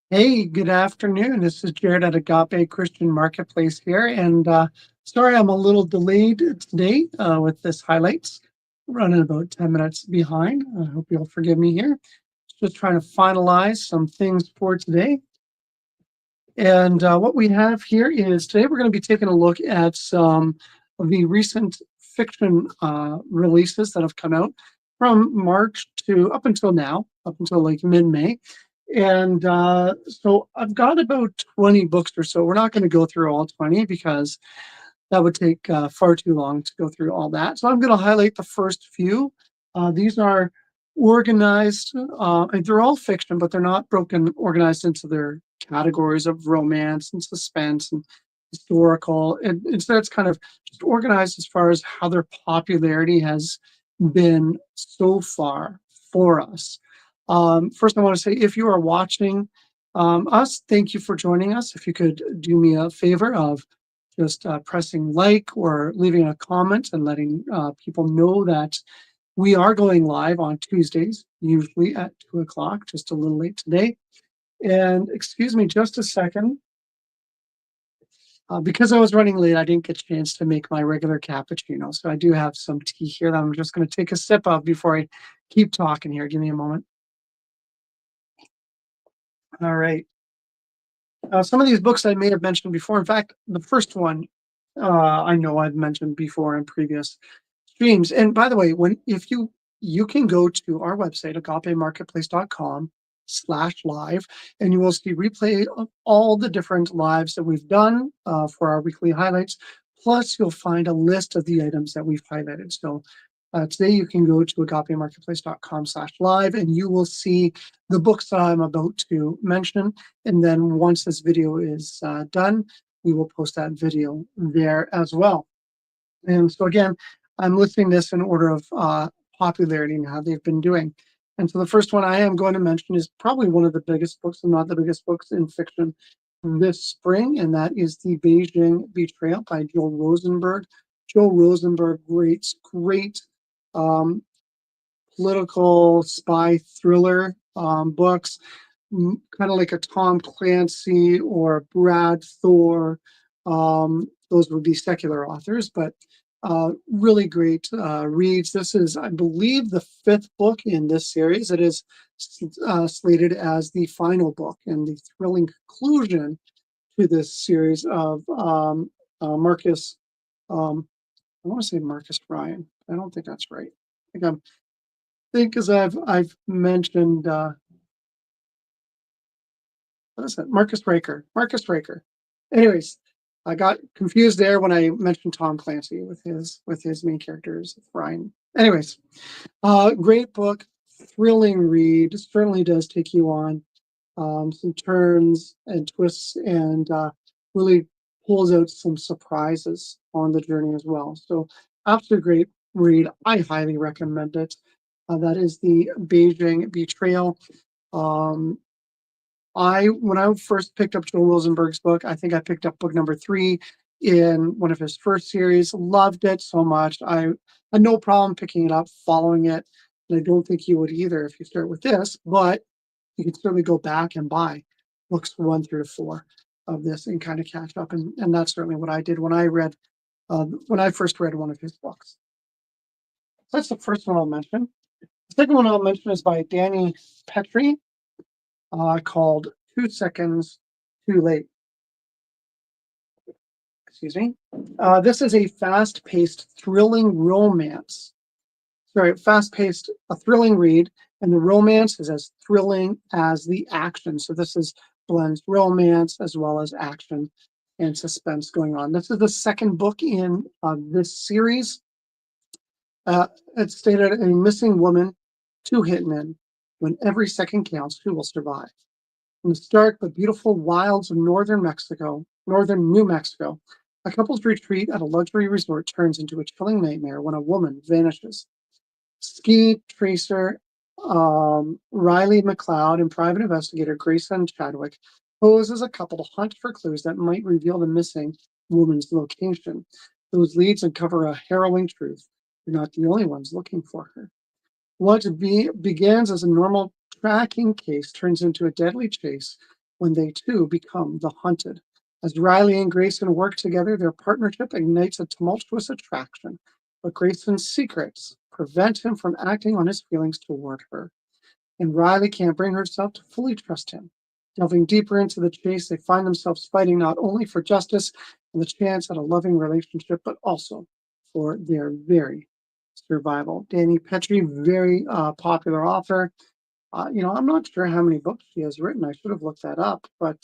Hey, good afternoon. This is Jared at Agape Christian Marketplace here. And sorry, I'm a little delayed today with this highlights. Running about 10 minutes behind. I hope you'll forgive me here. Just trying to finalize some things for today. And what we have here is today we're going to be taking a look at some of the recent fiction releases that have come out from March to up until now, up until like mid-May. And so I've got about 20 books or so. We're not going to go through all 20 because that would take far too long to go through all that. So I'm going to highlight the first few. These are organized, and they're all fiction, but they're not organized into their categories of romance and suspense and historical. And instead, it's kind of just organized as far as how their popularity has been so far for us. First, I want to say if you are watching us, thank you for joining us. If you could do me a favor of just pressing like or leaving a comment and letting people know that we are going live on Tuesdays, usually at 2 o'clock, just a little late today. And excuse me just a second. Because I was running late, I didn't get a chance to make my regular cappuccino. So I do have some tea here that I'm just going to take a sip of before I keep talking here. Give me a moment. All right. Some of these books I may have mentioned before. In fact, the first one I know I've mentioned before in previous streams. And by the way, when if you can go to our website, agapemarketplace.com/live, and you will see replay of all the different lives that we've done for our weekly highlights. Plus, you'll find a list of the items that we've highlighted. So today you can go to agapemarketplace.com/live and you will see the books that I'm about to mention. And then once this video is done, we will post that video there as well. And so again, I'm listing this in order of popularity and how they've been doing. And so the first one I am going to mention is probably one of the biggest books, and not the biggest books in fiction this spring, and that is The Beijing Betrayal by Joel Rosenberg. Joel Rosenberg writes great um, political spy thriller books, kind of like a Tom Clancy or Brad Thor. Those would be secular authors, but really great reads. This is, I believe, the fifth book in this series. It is slated as the final book and the thrilling conclusion to this series of Marcus. I want to say Marcus Ryan. I don't think that's right. I think as I've mentioned, what is it? Marcus Raker. Marcus Raker. Anyways, I got confused there when I mentioned Tom Clancy with his main characters, Ryan. Anyways, great book, thrilling read. Certainly does take you on some turns and twists, and really pulls out some surprises on the journey as well. So, absolutely great read. I highly recommend it. That is The Beijing Betrayal. Um, when I first picked up Joel Rosenberg's book, I think I picked up book number 3 in one of his first series. Loved it so much. I had no problem picking it up, following it, and I don't think you would either if you start with this. But you can certainly go back and buy books 1 through 4 of this and kind of catch up. And that's certainly what I did when I first read one of his books. So that's the first one I'll mention. The second one I'll mention is by Danny Petrie, called 2 Seconds Too Late. Excuse me. This is a fast-paced, thrilling romance. Sorry, fast-paced, a thrilling read, and the romance is as thrilling as the action. So this is blends romance as well as action and suspense going on. This is the second book in this series. It's stated a missing woman, 2 hitmen. When every second counts, who will survive? In the stark but beautiful wilds of northern New Mexico, a couple's retreat at a luxury resort turns into a chilling nightmare when a woman vanishes. Ski tracer Riley McLeod and private investigator Grayson Chadwick pose as a couple to hunt for clues that might reveal the missing woman's location. Those leads uncover a harrowing truth. They're not the only ones looking for her. What begins as a normal tracking case turns into a deadly chase when they too become the hunted. As Riley and Grayson work together, their partnership ignites a tumultuous attraction, but Grayson's secrets prevent him from acting on his feelings toward her, and Riley can't bring herself to fully trust him. Delving deeper into the chase, they find themselves fighting not only for justice and the chance at a loving relationship, but also for their very survival. Danny Petrie, very popular author. I'm not sure how many books she has written. I should have looked that up. But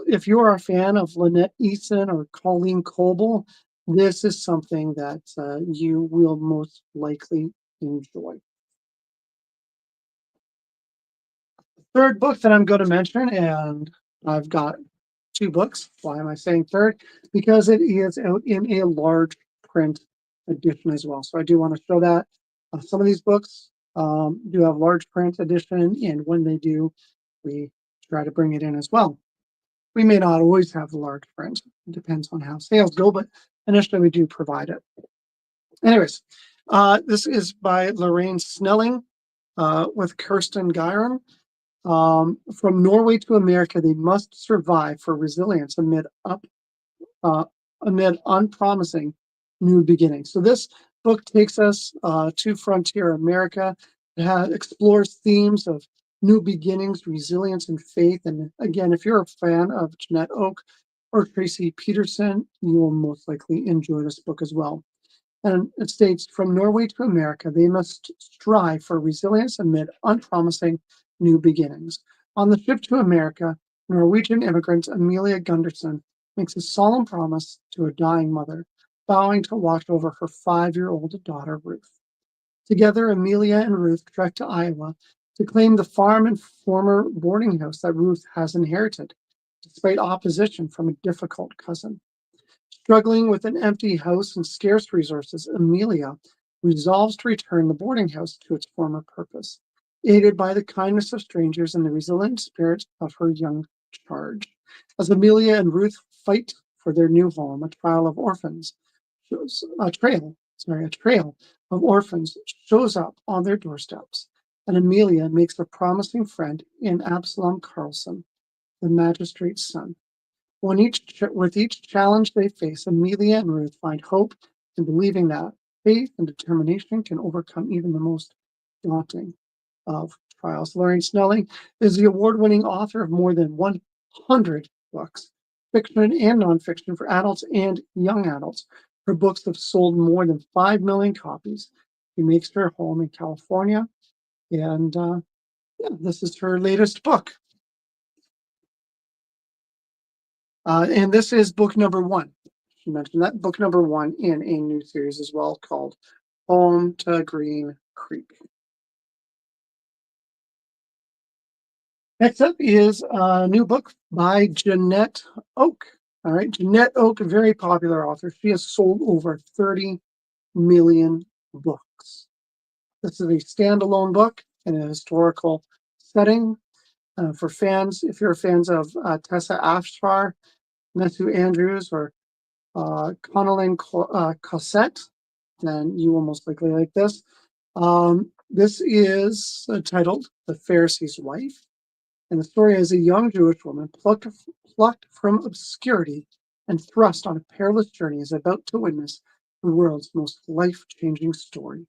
if you are a fan of Lynette Easton or Colleen Coble, this is something that you will most likely enjoy. Third book that I'm going to mention, and I've got two books. Why am I saying third? Because it is out in a large print edition as well. So I do want to show that. Some of these books do have large print edition, and when they do, we try to bring it in as well. We may not always have the large print. It depends on how sales go, but initially we do provide it. Anyways, this is by Lorraine Snelling with Kirsten Gyron. From Norway to America, they must survive for resilience uh, amid unpromising new beginnings. So this book takes us to frontier America. It explores themes of new beginnings, resilience, and faith. And again, if you're a fan of Jeanette Oak or Tracy Peterson, you will most likely enjoy this book as well. And it states, from Norway to America, they must strive for resilience amid unpromising new beginnings. On the ship to America, Norwegian immigrant Amelia Gunderson makes a solemn promise to a dying mother, vowing to watch over her 5-year-old daughter, Ruth. Together, Amelia and Ruth trek to Iowa to claim the farm and former boarding house that Ruth has inherited, despite opposition from a difficult cousin. Struggling with an empty house and scarce resources, Amelia resolves to return the boarding house to its former purpose, aided by the kindness of strangers and the resilient spirit of her young charge. As Amelia and Ruth fight for their new home, a trail of orphans shows up on their doorsteps, and Amelia makes a promising friend in Absalom Carlson, the magistrate's son. With each challenge they face, Amelia and Ruth find hope in believing that faith and determination can overcome even the most daunting of trials. Lorraine Snelling is the award-winning author of more than 100 books, fiction and nonfiction for adults and young adults. Her books have sold more than 5 million copies. She makes her home in California, and this is her latest book. And this is book number 1. She mentioned that book number 1 in a new series as well called Home to Green Creek. Next up is a new book by Jeanette Oak. All right, Jeanette Oak, a very popular author. She has sold over 30 million books. This is a standalone book in a historical setting. For fans, if you're fans of Tessa Afshar, Matthew Andrews, or Connellan Cossette, then you will most likely like this. This is titled The Pharisee's Wife, and the story is a young Jewish woman plucked from obscurity and thrust on a perilous journey is about to witness the world's most life-changing story.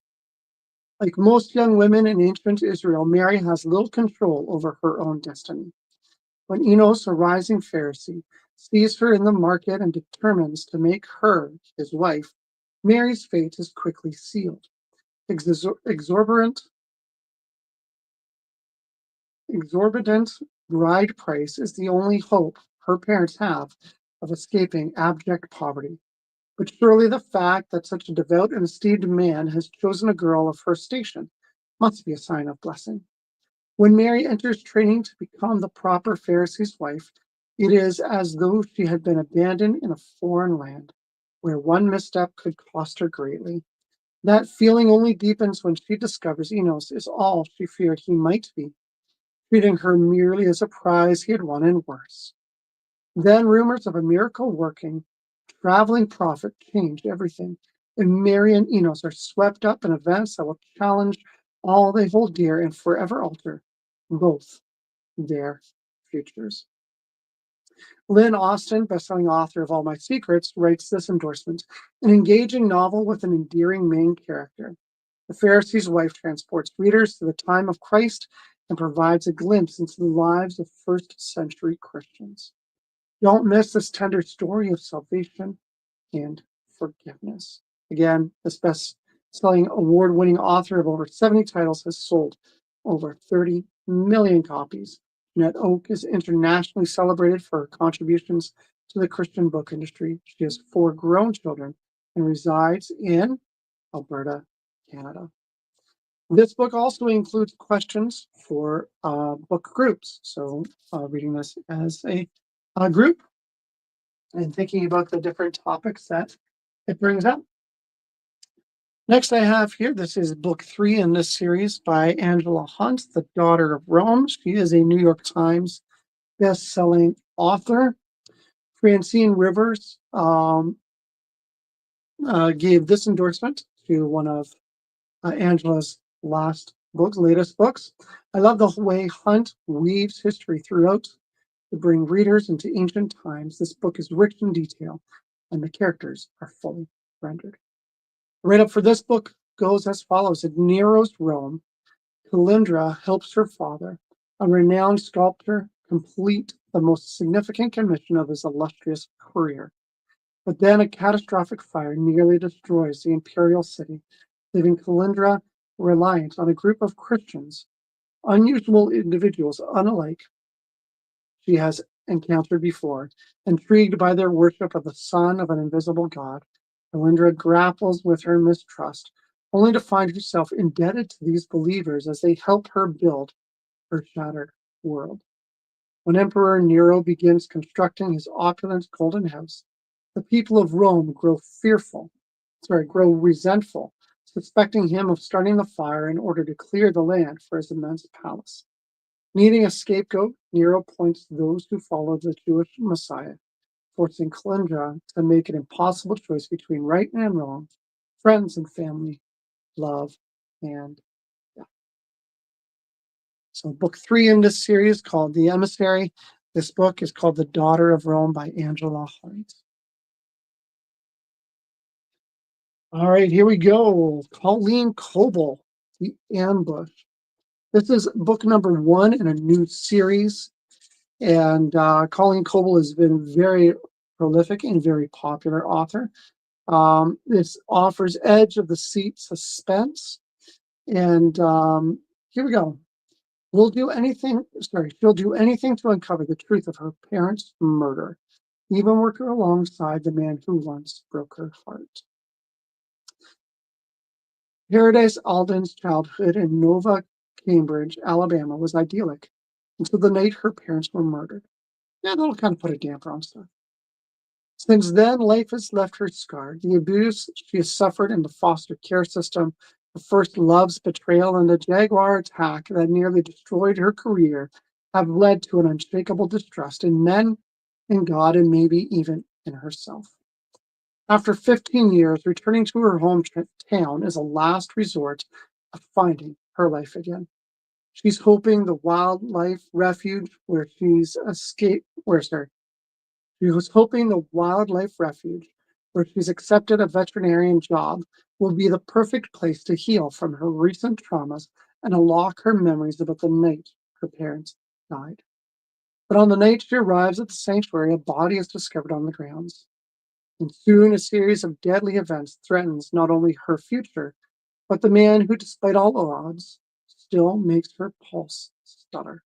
Like most young women in ancient Israel, Mary has little control over her own destiny. When Enos, a rising Pharisee, sees her in the market and determines to make her his wife, Mary's fate is quickly sealed. Exorbitant bride price is the only hope her parents have of escaping abject poverty. But surely the fact that such a devout and esteemed man has chosen a girl of her station must be a sign of blessing. When Mary enters training to become the proper Pharisee's wife, it is as though she had been abandoned in a foreign land, where one misstep could cost her greatly. That feeling only deepens when she discovers Enos is all she feared he might be, treating her merely as a prize he had won and worse. Then rumors of a miracle working, traveling prophet change everything, and Mary and Enos are swept up in events that will challenge all they hold dear and forever alter both their futures. Lynn Austin, bestselling author of All My Secrets, writes this endorsement: an engaging novel with an endearing main character. The Pharisee's wife transports readers to the time of Christ and provides a glimpse into the lives of first century Christians. Don't miss this tender story of salvation and forgiveness. Again, this best-selling award-winning author of over 70 titles has sold over 30 million copies. Jeanette Oak is internationally celebrated for her contributions to the Christian book industry. She has 4 grown children and resides in Alberta, Canada. This book also includes questions for book groups. So reading this as a group and thinking about the different topics that it brings up. Next I have here, this is book 3 in this series by Angela Hunt, The Daughter of Rome. She is a New York Times best-selling author. Francine Rivers gave this endorsement to one of Angela's latest books. I love the way Hunt weaves history throughout to bring readers into ancient times. This book is rich in detail, and the characters are fully rendered. The write-up for this book goes as follows. In Nero's Rome, Calindra helps her father, a renowned sculptor, complete the most significant commission of his illustrious career. But then a catastrophic fire nearly destroys the imperial city, leaving Calindra reliant on a group of Christians, unusual individuals unlike she has encountered before. Intrigued by their worship of the son of an invisible god, Calindra grapples with her mistrust, only to find herself indebted to these believers as they help her build her shattered world. When Emperor Nero begins constructing his opulent golden house, the people of Rome grow resentful, suspecting him of starting the fire in order to clear the land for his immense palace. Needing a scapegoat, Nero points to those who follow the Jewish Messiah, forcing Calindra to make an impossible choice between right and wrong, friends and family, love and death. So book 3 in this series called The Emissary. This book is called The Daughter of Rome by Angela Hunt. All right, here we go. Colleen Coble, The Ambush. This is book number 1 in a new series. And Colleen Coble has been very prolific and very popular author. This offers edge of the seat suspense. And here we go. She'll do anything to uncover the truth of her parents' murder, even work alongside the man who once broke her heart. Paradise Alden's childhood in Nova Cambridge, Alabama was idyllic until the night her parents were murdered. Yeah, that'll kind of put a damper on stuff. Since then, life has left her scarred. The abuse she has suffered in the foster care system, the first love's betrayal, and the Jaguar attack that nearly destroyed her career have led to an unshakable distrust in men, in God, and maybe even in herself. After 15 years, returning to her hometown is a last resort of finding her life again. She's hoping the wildlife refuge where she's escaped, she was hoping the wildlife refuge where she's accepted a veterinarian job will be the perfect place to heal from her recent traumas and unlock her memories about the night her parents died. But on the night she arrives at the sanctuary, a body is discovered on the grounds. And soon a series of deadly events threatens not only her future, but the man who, despite all odds, still makes her pulse stutter.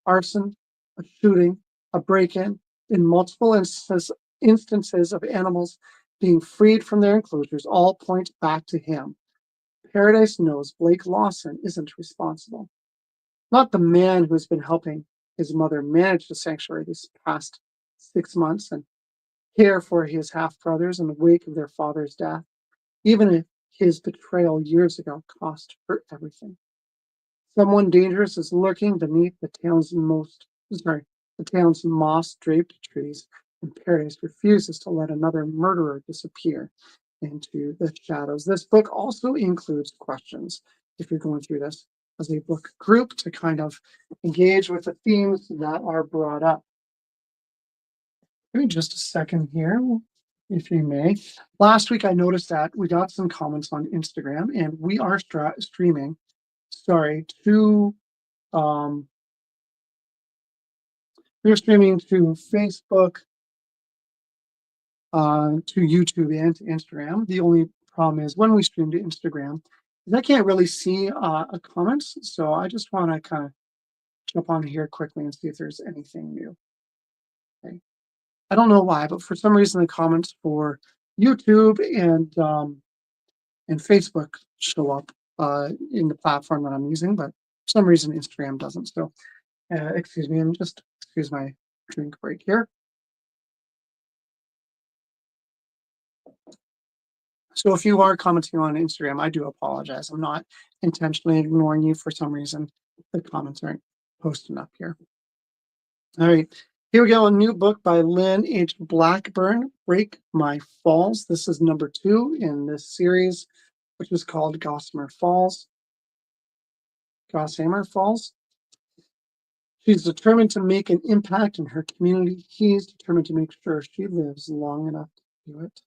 Arson, a shooting, a break-in, in multiple instances of animals being freed from their enclosures all point back to him. Paradise knows Blake Lawson isn't responsible. Not the man who's been helping his mother manage the sanctuary these past 6 months and care for his half-brothers in the wake of their father's death, even if his betrayal years ago cost her everything. Someone dangerous is lurking beneath the town's moss-draped trees, and Paradise refuses to let another murderer disappear into the shadows. This book also includes questions, if you're going through this, as a book group to kind of engage with the themes that are brought up. Give me just a second here, if you may. Last week, I noticed that we got some comments on Instagram, and we are streaming, sorry, to um, we're streaming to Facebook, to YouTube, and to Instagram. The only problem is when we stream to Instagram, is I can't really see a comments, so I just want to kind of jump on here quickly and see if there's anything new. Okay. I don't know why, but for some reason the comments for YouTube and Facebook show up in the platform that I'm using, but for some reason Instagram doesn't. So excuse me, excuse my drink break here. So if you are commenting on Instagram, I do apologize. I'm not intentionally ignoring you for some reason. The comments aren't posting up here. All right. Here we go. A new book by Lynn H. Blackburn, Break My Falls. This is number 2 in this series, which is called Gossamer Falls. She's determined to make an impact in her community. He's determined to make sure she lives long enough to do it.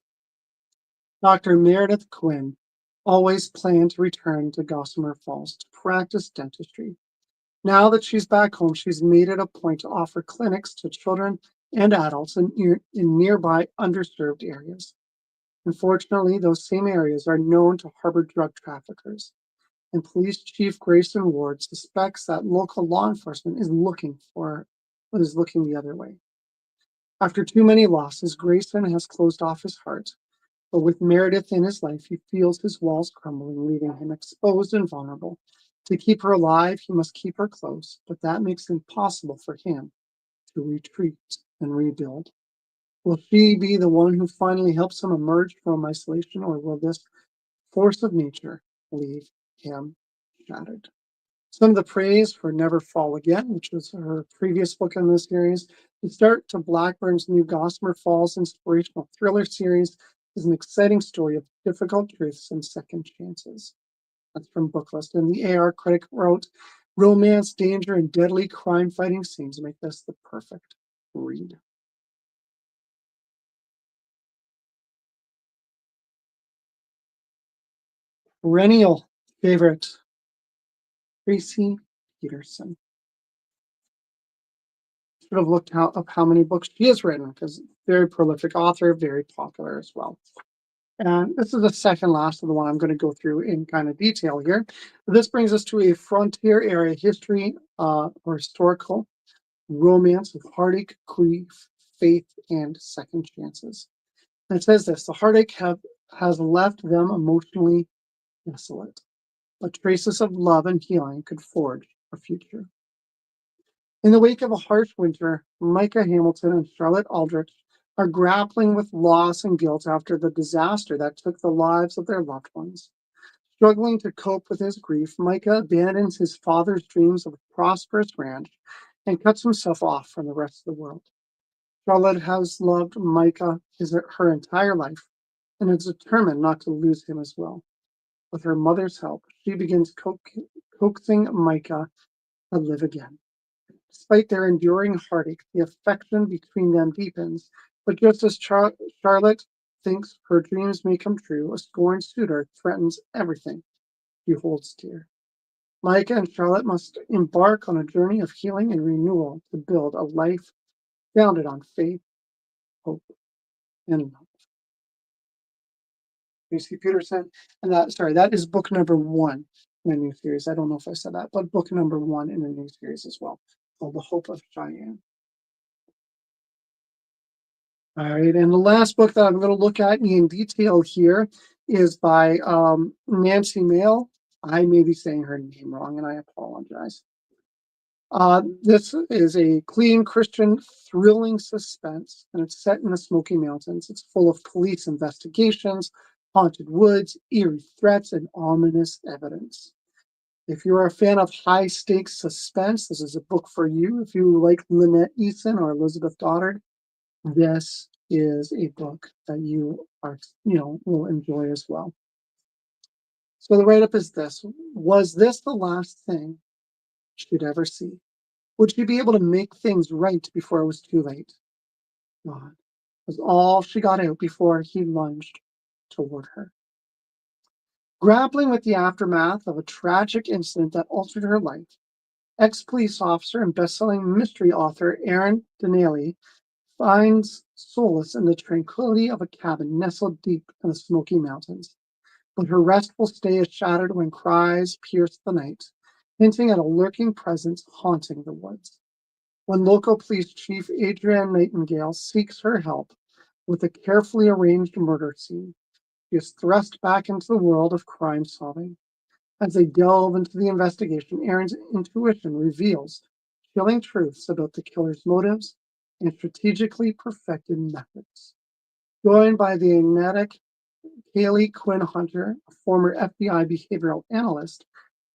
Dr. Meredith Quinn always planned to return to Gossamer Falls to practice dentistry. Now that she's back home, she's made it a point to offer clinics to children and adults in nearby underserved areas. Unfortunately, those same areas are known to harbor drug traffickers, and Police Chief Grayson Ward suspects that local law enforcement is looking the other way. After too many losses, Grayson has closed off his heart, but with Meredith in his life, he feels his walls crumbling, leaving him exposed and vulnerable. To keep her alive, he must keep her close, but that makes it impossible for him to retreat and rebuild. Will she be the one who finally helps him emerge from isolation, or will this force of nature leave him shattered? Some of the praise for Never Fall Again, which was her previous book in this series. The start to Blackburn's new Gossamer Falls inspirational thriller series is an exciting story of difficult truths and second chances. That's from Booklist. And the AR critic wrote, romance, danger, and deadly crime-fighting scenes make this the perfect read. Perennial favorite, Tracy Peterson. Should have looked up how many books she has written, because very prolific author, very popular as well. And this is the second last of the one I'm going to go through in kind of detail here. This brings us to a frontier area history or historical romance of heartache, grief, faith, and second chances. And it says this: the heartache has left them emotionally desolate, but traces of love and healing could forge a future. In the wake of a harsh winter, Micah Hamilton and Charlotte Aldrich are grappling with loss and guilt after the disaster that took the lives of their loved ones. Struggling to cope with his grief, Micah abandons his father's dreams of a prosperous ranch and cuts himself off from the rest of the world. Charlotte has loved Micah her entire life and is determined not to lose him as well. With her mother's help, she begins coaxing Micah to live again. Despite their enduring heartache, the affection between them deepens. But just as Charlotte thinks her dreams may come true, a scorned suitor threatens everything she holds dear. Micah and Charlotte must embark on a journey of healing and renewal to build a life founded on faith, hope, and love. Tracy Peterson, and that is book number 1 in a new series. I don't know if I said that, but book number 1 in a new series as well, called The Hope of Cheyenne. All right, and the last book that I'm going to look at in detail here is by Nancy Mail. I may be saying her name wrong, and I apologize. This is a clean Christian thrilling suspense, and it's set in the Smoky Mountains. It's full of police investigations, haunted woods, eerie threats, and ominous evidence. If you're a fan of high stakes suspense, this is a book for you. If you like Lynette Eason or Elizabeth Goddard, this is a book that you will enjoy as well. So the write-up is this: was this the last thing she'd ever see? Would she be able to make things right before it was too late? God was all she got out before he lunged toward her. Grappling with the aftermath of a tragic incident that altered her life, ex-police officer and best-selling mystery author Aaron Donnelly finds solace in the tranquility of a cabin nestled deep in the Smoky Mountains. But her restful stay is shattered when cries pierce the night, hinting at a lurking presence haunting the woods. When local police chief Adrienne Nightingale seeks her help with a carefully arranged murder scene, she is thrust back into the world of crime solving. As they delve into the investigation, Aaron's intuition reveals chilling truths about the killer's motives and strategically perfected methods. Joined by the enigmatic Haley Quinn Hunter, a former FBI behavioral analyst,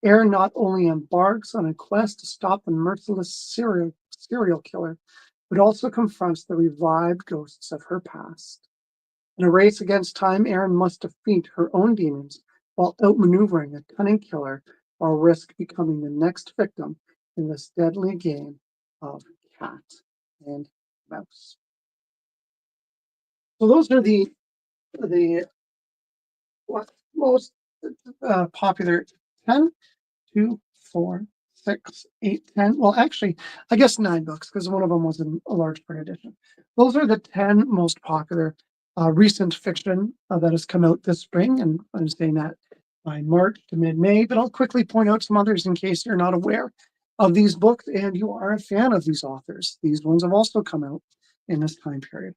Aaron not only embarks on a quest to stop the merciless serial killer, but also confronts the revived ghosts of her past. In a race against time, Aaron must defeat her own demons while outmaneuvering a cunning killer or risk becoming the next victim in this deadly game of cat and mouse. So those are the most popular 10, 2, 4, 6, 8, 10. Well, actually, I guess 9 books because one of them was in a large print edition. Those are the 10 most popular recent fiction that has come out this spring. And I'm saying that by March to mid-May, but I'll quickly point out some others in case you're not aware of these books and you are a fan of these authors. These ones have also come out in this time period.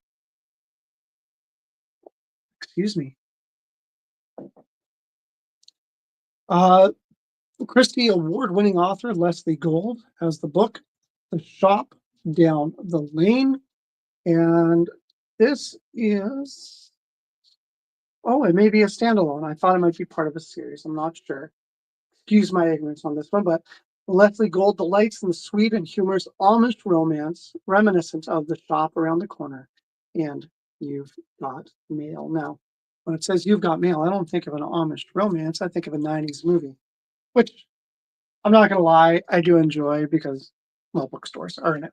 Excuse me. Uh, Christie Award-winning author Leslie Gould has the book The Shop Down the Lane. And this is, oh, it may be a standalone. I thought it might be part of a series. I'm not sure. Excuse my ignorance on this one, but Leslie Gould delights in the sweet and humorous Amish romance reminiscent of The Shop Around the Corner and You've Got Mail. Now, when it says You've Got Mail, I don't think of an Amish romance. I think of a 90s movie, which I'm not going to lie, I do enjoy because, well, bookstores are in it.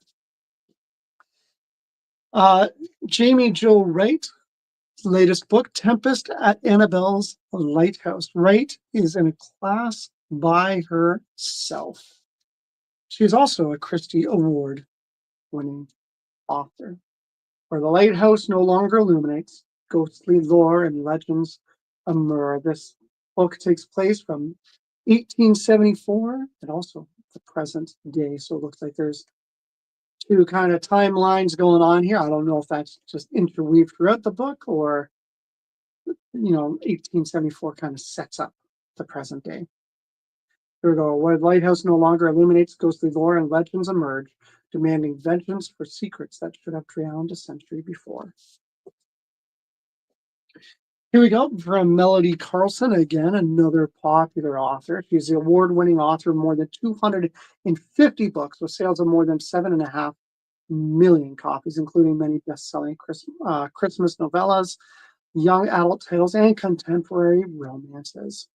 Jamie Jo Wright's latest book, Tempest at Annabelle's Lighthouse. Wright is in a class by herself. She is also a Christie Award winning author. Where the lighthouse no longer illuminates, ghostly lore and legends emerge. This book takes place from 1874 and also the present day. So it looks like there's two kind of timelines going on here. I don't know if that's just interweaved throughout the book or, 1874 kind of sets up the present day. Here we go. Where the lighthouse no longer illuminates, ghostly lore and legends emerge, demanding vengeance for secrets that should have drowned a century before. Here we go from Melody Carlson, again, another popular author. She's the award-winning author of more than 250 books with sales of more than 7.5 million copies, including many best-selling Christmas novellas, young adult titles, and contemporary romances.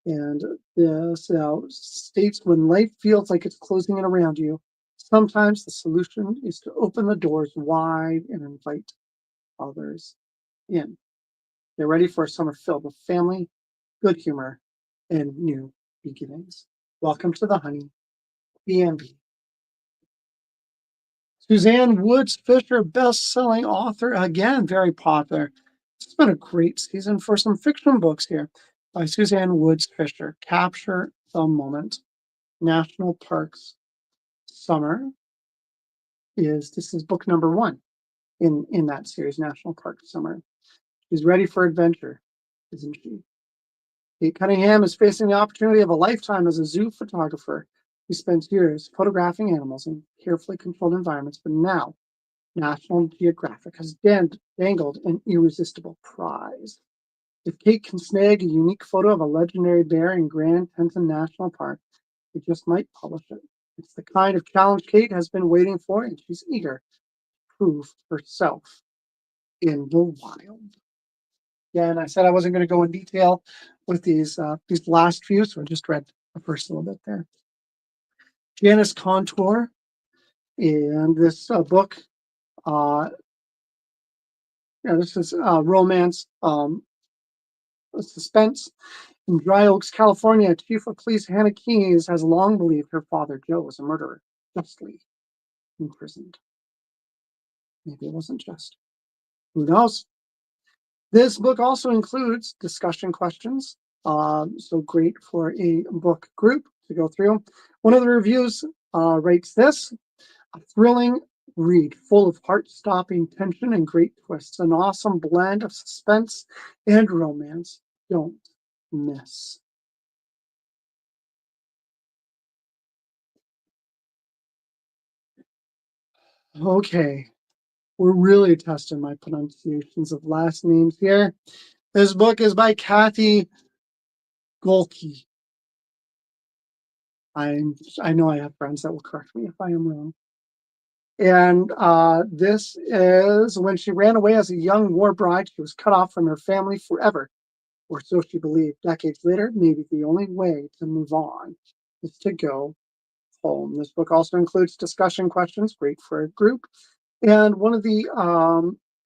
And this states when life feels like it's closing in around you, sometimes the solution is to open the doors wide and invite others in. They're ready for a summer filled with family, good humor, and new beginnings. Welcome to the Honey B&B. Suzanne Woods Fisher, best-selling author, again, very popular. It's been a great season for some fiction books here by Suzanne Woods Fisher. Capture the Moment. National Parks Summer this is book number 1 in that series, National Park Summer. She's ready for adventure, isn't she? Kate Cunningham is facing the opportunity of a lifetime as a zoo photographer. He spends years photographing animals in carefully controlled environments, but now National Geographic has dangled an irresistible prize. If Kate can snag a unique photo of a legendary bear in Grand Teton National Park, it just might publish it. It's the kind of challenge Kate has been waiting for, and she's eager to prove herself in the wild. Again, I said I wasn't going to go in detail, with these last few. So I just read the first little bit there. Janice Contour, and this book, this is romance, suspense. In Dry Oaks, California, Chief of Police Hannah Keyes has long believed her father, Joe, was a murderer, justly imprisoned. Maybe it wasn't just. Who knows? This book also includes discussion questions, so great for a book group to go through. One of the reviews rates this: a thrilling read full of heart-stopping tension and great twists, an awesome blend of suspense and romance. Don't miss. Okay, we're really testing my pronunciations of last names here. This book is by Kathy Golke. I know I have friends that will correct me if I am wrong. And this is when she ran away as a young war bride. She was cut off from her family forever, or so she believed. Decades later, maybe the only way to move on is to go home. This book also includes discussion questions, great for a group. And one of the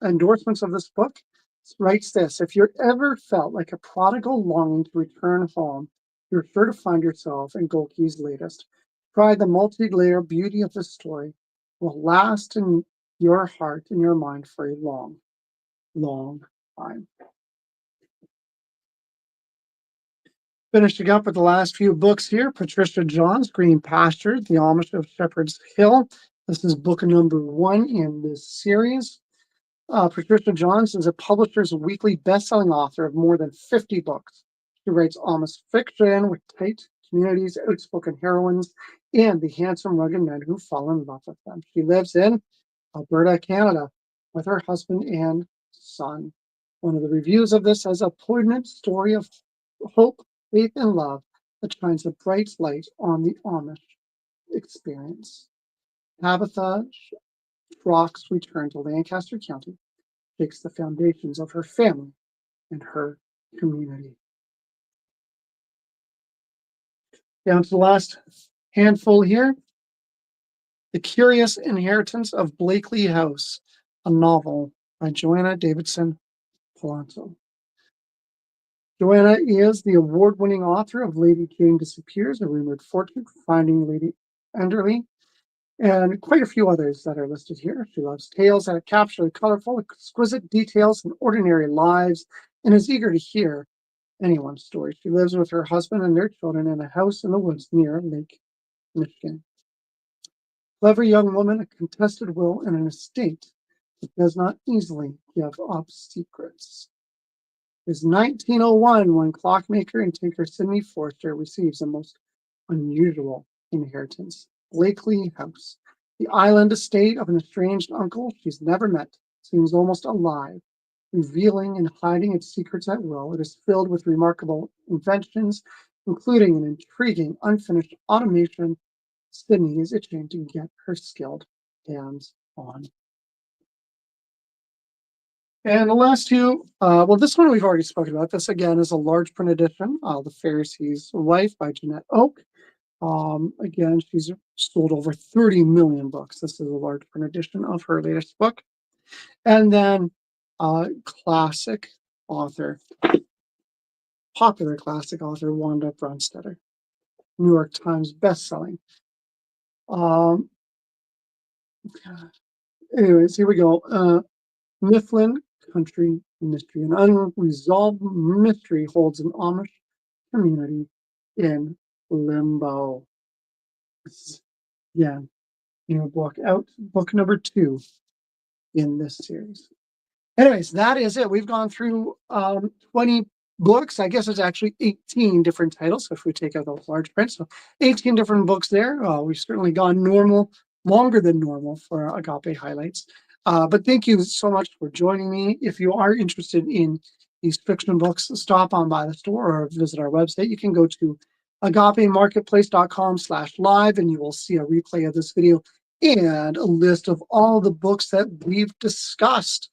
endorsements of this book writes this: if you're ever felt like a prodigal longing to return home, you're sure to find yourself in Golke's latest. Try the multi-layer beauty of this story will last in your heart and your mind for a long, long time. Finishing up with the last few books here, Patricia John's Green Pasture, The Amish of Shepherd's Hill. This is book number 1 in this series. Patricia Johns is a publisher's weekly best-selling author of more than 50 books. She writes Amish fiction with tight communities, outspoken heroines, and the handsome, rugged men who fall in love with them. She lives in Alberta, Canada, with her husband and son. One of the reviews of this has a poignant story of hope, faith, and love that shines a bright light on the Amish experience. Tabitha Schrock's return to Lancaster County shakes the foundations of her family and her community. Down to the last handful here. The Curious Inheritance of Blakely House, a novel by Joanna Davidson Polanco. Joanna is the award-winning author of Lady Jane Disappears, A Rumored Fortune, Finding Lady Enderley, and quite a few others that are listed here. She loves tales that capture the colorful, exquisite details in ordinary lives and is eager to hear anyone's story. She lives with her husband and their children in a house in the woods near Lake Michigan. Clever young woman, a contested will, and an estate that does not easily give up secrets. It is 1901 when clockmaker and tinker Sidney Forster receives a most unusual inheritance. Blakely House, the island estate of an estranged uncle she's never met, seems almost alive, revealing and hiding its secrets at will. It is filled with remarkable inventions, including an intriguing unfinished automation Sydney is itching to get her skilled hands on. And the last two, well, this one we've already spoken about. This again is a large print edition, The Pharisee's Wife by Jeanette Oak. Again, she's sold over 30 million books. This is a large print edition of her latest book. And then classic author, popular classic author, Wanda Brunstetter, New York Times bestselling. Anyways, here we go. Mifflin Country Mystery. An unresolved mystery holds an Amish community in limbo. This is, yeah, new book out, book number 2 in this series. Anyways, that is it. We've gone through 20 books. I guess it's actually 18 different titles if we take out those large prints. So 18 different books there. We've certainly gone longer than normal for Agape highlights. But thank you so much for joining me. If you are interested in these fiction books, stop on by the store or visit our website. You can go to agapemarketplace.com/live and you will see a replay of this video and a list of all the books that we've discussed.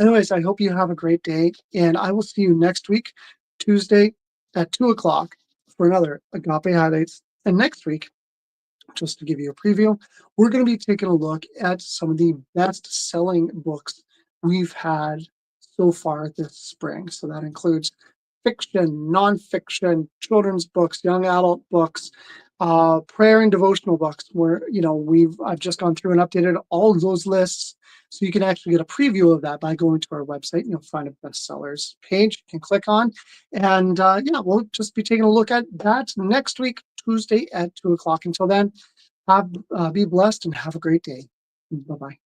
Anyways, I hope you have a great day, and I will see you next week, Tuesday at 2 o'clock for another Agape Highlights. And next week, just to give you a preview, we're going to be taking a look at some of the best selling books we've had so far this spring. So that includes fiction, nonfiction, children's books, young adult books, prayer and devotional books. Where I've just gone through and updated all of those lists, so you can actually get a preview of that by going to our website. And you'll find a bestsellers page you can click on, and we'll just be taking a look at that next week, Tuesday at 2 o'clock. Until then, be blessed and have a great day. Bye bye.